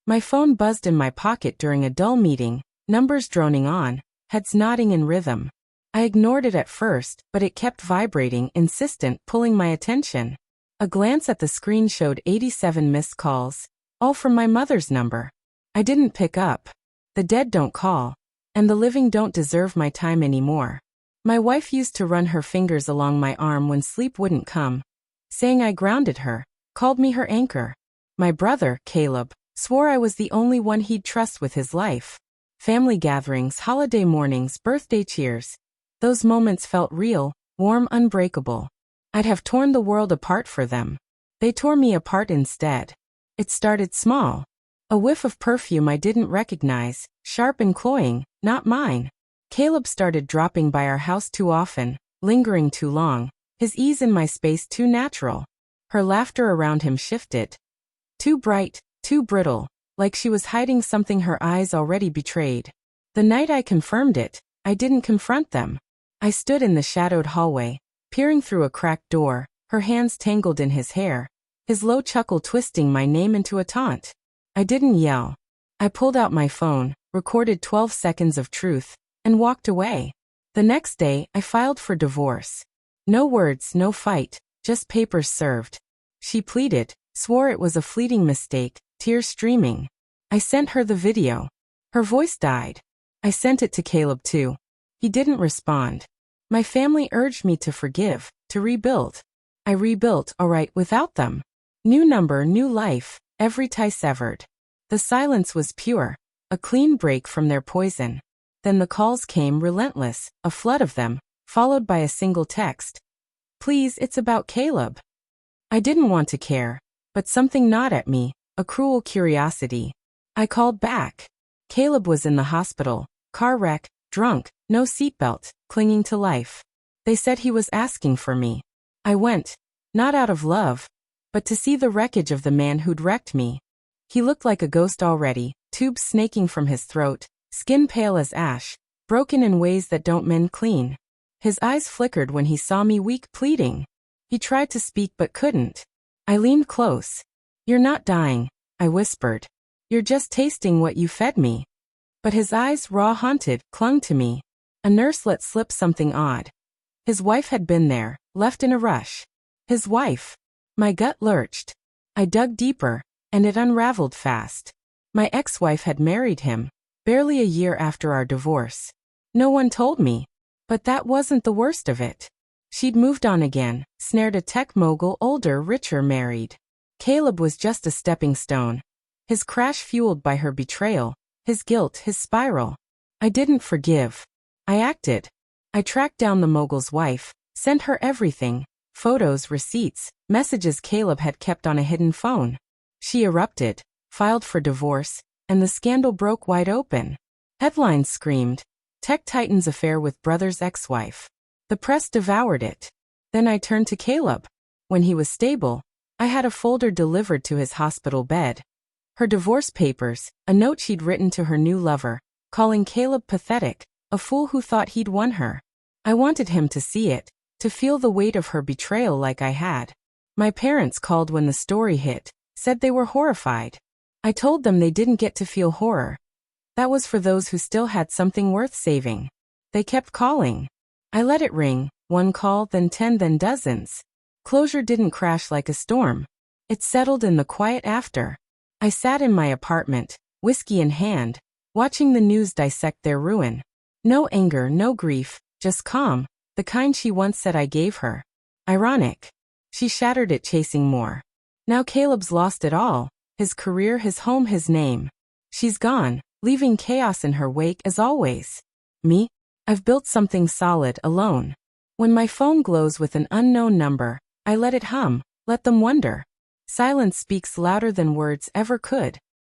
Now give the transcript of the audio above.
My phone buzzed in my pocket during a dull meeting, numbers droning on, heads nodding in rhythm. I ignored it at first, but it kept vibrating, insistent, pulling my attention. A glance at the screen showed 87 missed calls, all from my mother's number. I didn't pick up. The dead don't call, and the living don't deserve my time anymore. My wife used to run her fingers along my arm when sleep wouldn't come, saying I grounded her, called me her anchor. My brother, Caleb, swore I was the only one he'd trust with his life. Family gatherings, holiday mornings, birthday cheers. Those moments felt real, warm, unbreakable. I'd have torn the world apart for them. They tore me apart instead. It started small. A whiff of perfume I didn't recognize, sharp and cloying, not mine. Caleb started dropping by our house too often, lingering too long, his ease in my space too natural. Her laughter around him shifted. Too bright, too brittle, like she was hiding something her eyes already betrayed. The night I confirmed it, I didn't confront them. I stood in the shadowed hallway, peering through a cracked door, her hands tangled in his hair, his low chuckle twisting my name into a taunt. I didn't yell. I pulled out my phone, recorded 12 seconds of truth, and walked away. The next day, I filed for divorce. No words, no fight, just papers served. She pleaded, swore it was a fleeting mistake, tears streaming. I sent her the video. Her voice died. I sent it to Caleb too. He didn't respond. My family urged me to forgive, to rebuild. I rebuilt, alright, without them. New number, new life, every tie severed. The silence was pure, a clean break from their poison. Then the calls came relentless, a flood of them, followed by a single text. Please, it's about Caleb. I didn't want to care, but something gnawed at me, a cruel curiosity. I called back. Caleb was in the hospital, car wreck, drunk, no seatbelt, clinging to life. They said he was asking for me. I went, not out of love, but to see the wreckage of the man who'd wrecked me. He looked like a ghost already, tubes snaking from his throat, skin pale as ash, broken in ways that don't mend clean. His eyes flickered when he saw me weak, pleading. He tried to speak but couldn't. I leaned close. You're not dying, I whispered. You're just tasting what you fed me. But his eyes, raw, haunted, clung to me. A nurse let slip something odd. His wife had been there, left in a rush. His wife. My gut lurched. I dug deeper, and it unraveled fast. My ex-wife had married him, barely a year after our divorce. No one told me. But that wasn't the worst of it. She'd moved on again, snared a tech mogul, older, richer, married. Caleb was just a stepping stone. His crash fueled by her betrayal, his guilt, his spiral. I didn't forgive. I acted. I tracked down the mogul's wife, sent her everything, photos, receipts, messages Caleb had kept on a hidden phone. She erupted, filed for divorce, and the scandal broke wide open. Headlines screamed, Tech Titan's affair with brother's ex-wife. The press devoured it. Then I turned to Caleb. When he was stable, I had a folder delivered to his hospital bed. Her divorce papers, a note she'd written to her new lover, calling Caleb pathetic, a fool who thought he'd won her. I wanted him to see it, to feel the weight of her betrayal like I had. My parents called when the story hit, said they were horrified. I told them they didn't get to feel horror. That was for those who still had something worth saving. They kept calling. I let it ring, one call, then 10, then dozens. Closure didn't crash like a storm. It settled in the quiet after. I sat in my apartment, whiskey in hand, watching the news dissect their ruin. No anger, no grief, just calm, the kind she once said I gave her. Ironic. She shattered it chasing more. Now Caleb's lost it all, his career, his home, his name. She's gone, leaving chaos in her wake as always. Me? I've built something solid alone. When my phone glows with an unknown number, I let it hum, let them wonder. Silence speaks louder than words ever could.